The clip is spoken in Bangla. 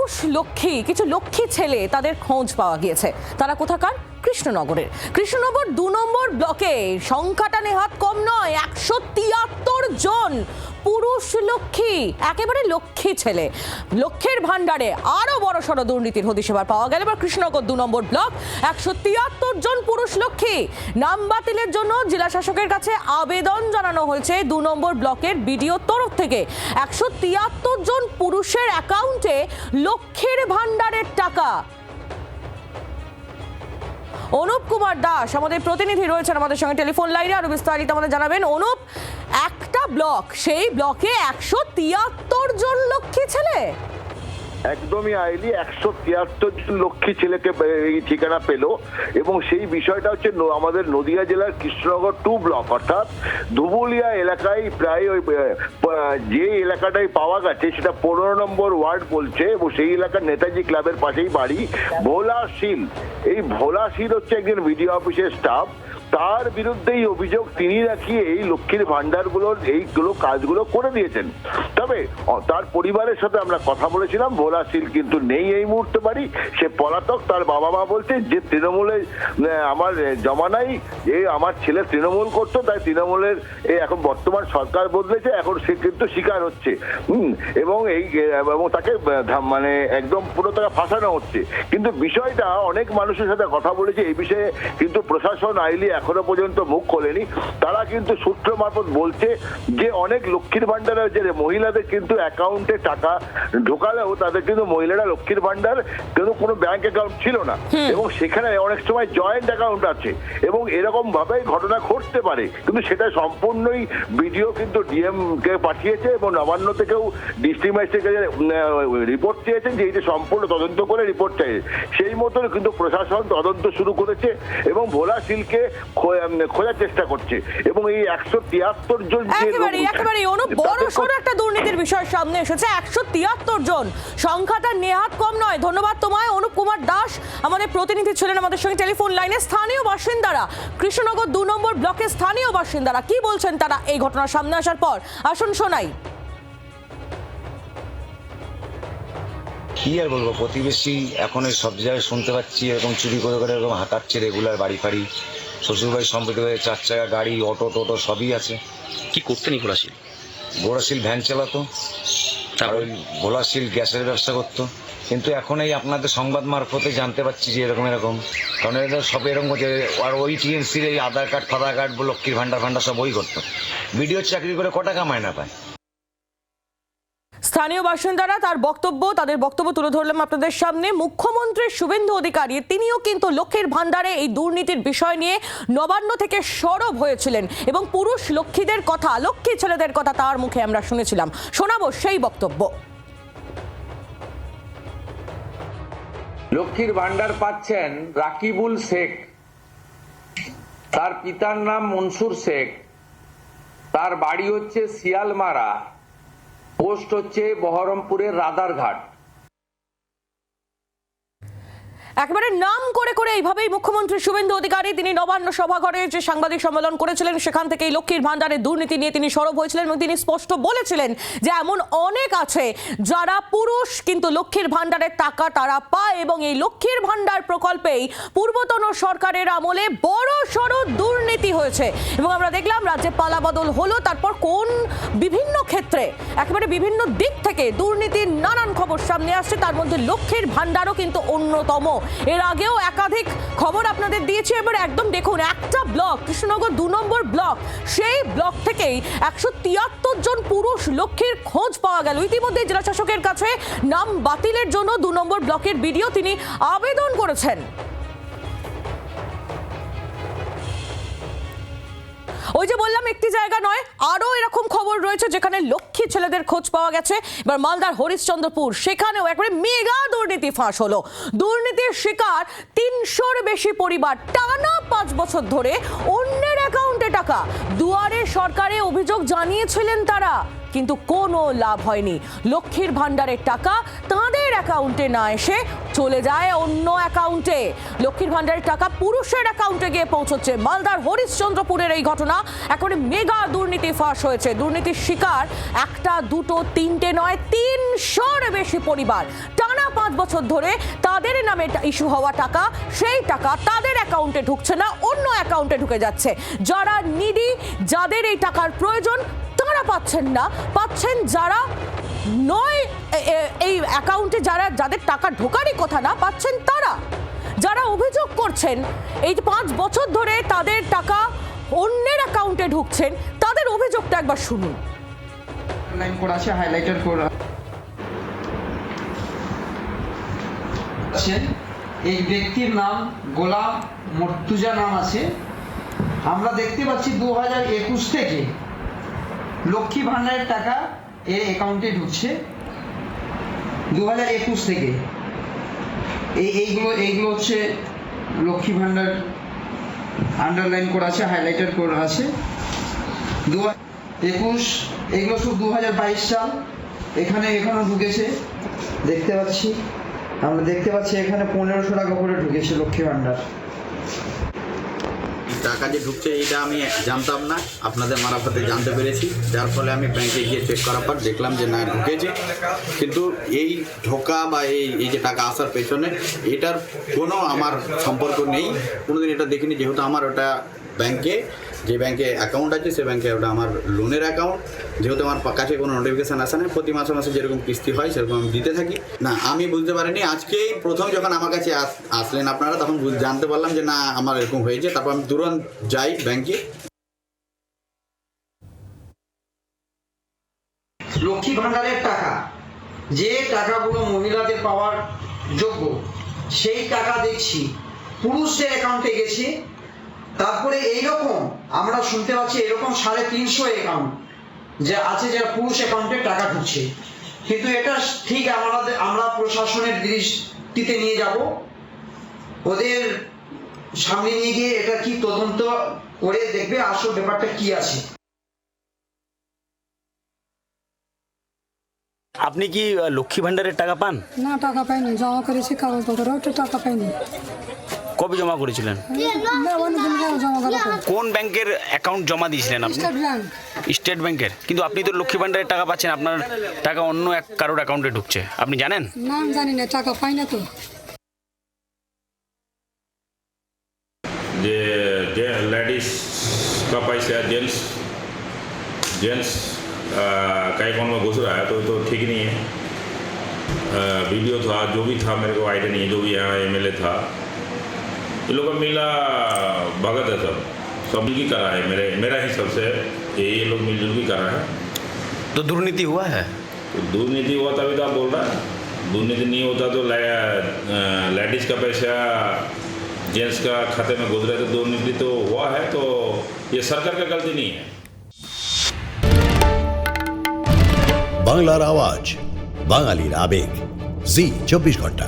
পুরুষ লক্ষ্মী, কিছু লক্ষ্মী ছেলে তাদের খোঁজ পাওয়া গিয়েছে। তারা কোথাকার? কৃষ্ণনগরের। কৃষ্ণনগর 2 নম্বর ব্লকে সংখ্যাটা নেহাত কম নয়, 173 জন পুরুষ লক্ষ্মী, একেবারে লক্ষ্মী ছেলে। লক্ষ্যের ভান্ডারে আরো বড় সড় দুর্নীতির হদিশ এবার পাওয়া গেল। এবার কৃষ্ণনগর 2 নম্বর ব্লক, 173 জন পুরুষ লক্ষ্মী। নাম বাতিলের জন্য জেলা শাসকের কাছে আবেদন জানানো হয়েছে 2 নম্বর ব্লকের বিডিওর তরফ থেকে। 173 জন পুরুষের অ্যাকাউন্টে লক্ষ্যের ভান্ডারের টাকা। অনুপ কুমার দাস আমাদের প্রতিনিধি রয়েছেন আমাদের সঙ্গে টেলিফোন লাইনে, আরো বিস্তারিত আমাদের জানাবেন। অনুপ, একটা ব্লক, সেই ব্লকে 173 জন লক্ষ্মী ছেলে। একদমই আইলি 173 জন লক্ষ্মী ছেলেকে এই ঠিকানা পেল, এবং সেই বিষয়টা হচ্ছে আমাদের নদিয়া জেলার কৃষ্ণনগর 2 ব্লক, অর্থাৎ ধুবুলিয়া এলাকায় প্রায় ওই যে এলাকাটাই পাওয়া গেছে সেটা 15 নম্বর ওয়ার্ড বলছে, এবং সেই এলাকার নেতাজি ক্লাবের পাশেই বাড়ি ভোলা শীল। এই ভোলা শীল হচ্ছে একজন বিডিও অফিসের স্টাফ। তার বিরুদ্ধেই অভিযোগ, তিনি নাকি এই লক্ষ্মীর ভান্ডারগুলোর এইগুলো কাজগুলো করে দিয়েছেন। তবে তার পরিবারের সাথে আমরা কথা বলেছিলাম, ভোলা শীল কিন্তু নেই এই মুহূর্তে বাড়ি, সে পলাতক। তার বাবা মা বলছে যে তৃণমূলে আমার জমানাই আমার ছেলে তৃণমূল করতো, তাই তৃণমূলের এখন বর্তমান সরকার বদলেছে, এখন সে কিন্তু শিকার হচ্ছে এবং তাকে মানে একদম পুরো তাকে ফাঁসানো হচ্ছে। কিন্তু বিষয়টা অনেক মানুষের সাথে কথা বলেছে এই বিষয়ে, কিন্তু প্রশাসন আইলি এখনো পর্যন্ত মুখ খোলেনি। তারা কিন্তু সূত্র মারফত বলছে যে অনেক লক্ষ্মীর ভান্ডারের যে মহিলাদের কিন্তু অ্যাকাউন্টে টাকা ঢোকালেও তাদের কিন্তু মহিলারা লক্ষ্মীর ভান্ডার কিন্তু কোনো ব্যাংক অ্যাকাউন্ট ছিল না, এবং সেখানে অনেক সময় জয়েন্ট অ্যাকাউন্ট আছে, এবং এরকম ভাবেই ঘটনা ঘটতে পারে। কিন্তু সেটা সম্পূর্ণই ভিডিও কিন্তু ডিএম কে পাঠিয়েছে, এবং নবান্ন থেকেও ডিস্ট্রিক্ট ম্যাজিস্ট্রেটের রিপোর্ট চেয়েছেন যে এইটা সম্পূর্ণ তদন্ত করে রিপোর্ট চাই। সেই মতন কিন্তু প্রশাসন তদন্ত শুরু করেছে এবং ভোলা শীলকে খোঁজার চেষ্টা করছে, এবং এই 173 জন একেবারে অনুপ বড় সড় একটা দুর্নীতির বিষয় সামনে এসেছে। 173 জন, সংখ্যাটা নেহাত কম নয়। ধন্যবাদ তোমায়। অনুপ কুমার দাস আমাদের প্রতিনিধি ছিলেন আমাদের সঙ্গে টেলিফোন লাইনে। স্থানীয় বাসিন্দারা, কৃষ্ণনগর 2 নম্বর ব্লকের স্থানীয় বাসিন্দারা কি বলছেন তারা এই ঘটনার সামনে আসার পর, আসুন শোনাই। কি আর বলবো, প্রতিবেশী এখন এই সব জায়গায় শুনতে পাচ্ছি এরকম চুরি করে করে এরকম হাঁটাচ্ছে রেগুলার বাড়ি ফাড়ি। শ্বশুরবাড়ি সম্পত্তি হয়ে 4 চাকা গাড়ি, অটো টোটো সবই আছে। কি করতেন এই ঘোড়াশীল? ঘোড়াশীল ভ্যান চালাতো, আর ওই ঘোড়াশীল গ্যাসের ব্যবসা করতো। কিন্তু এখন এই আপনাদের সংবাদ মারফতে জানতে পারছি যে এরকম, কারণ এরা সব এরকম করছে। আর ওই টিএমসির এই আধার কার্ড ফাধার কার্ড লক্ষ্মীর ভান্ডার সব ওই করতো। ভিডিও চাকরি করে ক টাকা মায়না পায়। স্থানীয় বাসিন্দারা তাদের বক্তব্য তুলে ধরলাম আপনাদের সামনে। মুখ্যমন্ত্রী শুভেন্দু অধিকারী তিনিও কিন্তু লক্ষ্মীর ভান্ডারে এই দুর্নীতির বিষয় নিয়ে নবান্ন থেকে সরব হয়েছিলেন, এবং পুরুষ লক্ষ্মীদের কথা, লক্ষ্মী ছেলেদের কথা তার মুখে আমরা শুনেছিলাম। শোনাবো সেই বক্তব্য। লক্ষ্মীর ভান্ডার পাচ্ছেন রাকিবুল শেখ, তার পিতার নাম মনসুর শেখ, তার বাড়ি হচ্ছে শিয়ালমারা, পোস্ট হচ্ছে বহরমপুরের রাদারঘাট। একেবারে নাম করে করে এইভাবেই মুখ্যমন্ত্রী শুভেন্দু অধিকারী তিনি নবান্ন সভাঘরে যে সাংবাদিক সম্মেলন করেছিলেন সেখান থেকে এই লক্ষ্মীর ভান্ডারের দুর্নীতি নিয়ে তিনি সরব হয়েছিলেন, এবং তিনি স্পষ্ট বলেছিলেন যে এমন অনেক আছে যারা পুরুষ কিন্তু লক্ষ্মীর ভান্ডারের টাকা তারা পায়, এবং এই লক্ষ্মীর ভান্ডার প্রকল্পেই পূর্বতন সরকারের আমলে বড় সড় দুর্নীতি হয়েছে। এবং আমরা দেখলাম রাজ্যে পালাবদল হলো, তারপর কোন বিভিন্ন ক্ষেত্রে একেবারে বিভিন্ন দিক থেকে দুর্নীতির নানান খবর সামনে আসছে, তার মধ্যে লক্ষ্মীর ভান্ডারও কিন্তু অন্যতম। এর আগেও একাধিক খবর আপনাদের দিয়েছি। এবার একদম দেখুন, একটা ব্লক, কৃষ্ণনগর 2 নম্বর ব্লক, সেই ব্লক থেকেই 173 জন পুরুষ লক্ষ্মীর খোঁজ পাওয়া গেল। ইতিমধ্যে জেলা শাসকের কাছে নাম বাতিলের জন্য 2 নম্বর ব্লকের বিডিও তিনি আবেদন করেছেন। ওই যে বললাম একটি জায়গা নয়, আরো এরকম খবর রয়েছে যেখানে লক্ষ্মী ছেলেদের খোঁজ পাওয়া গেছে। এবার মালদার হরিশ্চন্দ্রপুর, সেখানেও একবারে মেগা দুর্নীতি ফাঁস হলো। দুর্নীতির শিকার 300-র বেশি পরিবার, টানা 5 বছর ধরে অন্যের অ্যাকাউন্টে টাকা। দুয়ারে সরকারে অভিযোগ জানিয়েছিলেন তারা, কিন্তু কোনো লাভ হয়নি। লক্ষ্মীর ভান্ডারের টাকা তাদের অ্যাকাউন্টে না এসে চলে যায় অন্য অ্যাকাউন্টে। লক্ষ্মীর ভান্ডারের টাকা পুরুষের অ্যাকাউন্টে গিয়ে পৌঁছচ্ছে। মালদার হরিশ্চন্দ্রপুরের এই ঘটনা, একেবারে মেগা দুর্নীতি ফাঁস হয়েছে। দুর্নীতির শিকার 1, 2, 3টে নয়, 300-র বেশি পরিবার। টানা 5 বছর ধরে তাদের নামে ইস্যু হওয়া টাকা, সেই টাকা তাদের অ্যাকাউন্টে ঢুকছে না, অন্য অ্যাকাউন্টে ঢুকে যাচ্ছে। যারা নিডি, যাদের এই টাকার প্রয়োজন, তারা পাচ্ছেন না, পাচ্ছেন যারা নয় এই অ্যাকাউন্টে যাদের টাকা ঢোকারই কথা না, পাচ্ছেন তারা। যারা অভিযোগ করছেন এই 5 বছর ধরে তাদের টাকা অন্যের অ্যাকাউন্টে ঢুকছেন, তাদের অভিযোগটা একবার শুনুন। লাইন করা আছে, হাইলাইটার করা আছে। এই ব্যক্তির নাম গোলাম মর্তুজা নাম আছে। আমরা দেখতে পাচ্ছি 2021 থেকে লক্ষ্মী ভান্ডারের টাকা এর অ্যাকাউন্টে ঢুকছে। 2021 থেকে এইগুলো হচ্ছে লক্ষ্মী ভান্ডার, আন্ডারলাইন করা আছে, হাইলাইটার করা আছে। 2021 এগুলো সব 2022 সাল। এখানেও ঢুকেছে, আমরা দেখতে পাচ্ছি এখানে 1500 টাকা করে ঢুকেছে লক্ষ্মী ভান্ডার। টাকা যে ঢুকছে এটা আমি জানতাম না, আপনাদের মারফতে জানতে পেরেছি, যার ফলে আমি ব্যাংকে গিয়ে চেক করার পর দেখলাম যে না ঢুকেছে। কিন্তু এই ঢোকা বা এই যে টাকা আসার পেছনে এটার কোনো আমার সম্পর্ক নেই, কোনোদিন এটা দেখিনি। যেহেতু আমার ওটা যে ব্যাংকে অ্যাকাউন্ট আছে, সে ব্যাংকে ওটা আমার লোনের অ্যাকাউন্ট। যেহেতু আমার কাছে কোনো নোটিফিকেশান আসে না, প্রতি মাসে মাসে যেরকম কিস্তি হয় সেরকম আমি দিতে থাকি। না, আমি বুঝতে পারিনি। আজকেই প্রথম যখন আমার কাছে আসলেন আপনারা, তখন জানতে পারলাম যে না আমার এরকম হয়েছে। তারপর আমি তুরন্ত যাই ব্যাংকে। লক্ষ্মী ভান্ডারের টাকা, যে টাকাগুলো মহিলাদের পাওয়ার যোগ্য, সেই টাকা দেখছি পুরুষদের অ্যাকাউন্টে গেছে। তারপরে এইরকম আমরা শুনতে পাচ্ছি এরকম 350 অ্যাকাউন্ট যে আছে, যারা পুরুষ অ্যাকাউন্টে টাকা ঢুকছে। কিন্তু এটা ঠিক আমরা প্রশাসনের দৃষ্টিতে নিয়ে যাব, ওদের সামনে নিয়ে গিয়ে এটা কি তদন্ত করে দেখবে আসল ব্যাপারটা কি আছে। আপনি কি লক্ষ্মী ভান্ডারের টাকা পান? না, টাকা পাইনি, জমা করেছি কাগজপত্র, একটু টাকা পাইনি। কবে জমা করেছিলেন? জমা করা কোন ব্যাংকের অ্যাকাউন্ট জমা দিয়েছিলেন আপনি? State bank. স্টেট ব্যাংকের। কিন্তু আপনি তো লক্ষ্মী ভান্ডারের টাকা পাচ্ছেন, আপনার টাকা অন্য কারোর অ্যাকাউন্টে ঢুকছে, আপনি জানেন? না, আমি জানি না, টাকা পাই না তো। जे लेडीज का पैसा जेंट्स का अकाउंट में घुस रहा है तो ठीक नहीं है। वीडियो था, जो भी था मेरे को आइडिया नहीं है, जो भी यहाँ MLA था, ये लोग का मिला भगत है, सब मिल के करा है। मेरा हिसाब से ये लोग मिलजुल के कर रहा है। तो दुर्नीति हुआ है? तो दुर्नीति हुआ तभी तो आप बोल रहा है। दुर्नीति नहीं होता तो लेडीज का पैसा जेंट्स का खाते में गुजरे तो दुर्नीति तो हुआ है। तो ये सरकार का गलती नहीं है। বাংলার আওয়াজ, বাঙালির আবেগ, জি 24 ঘন্টা।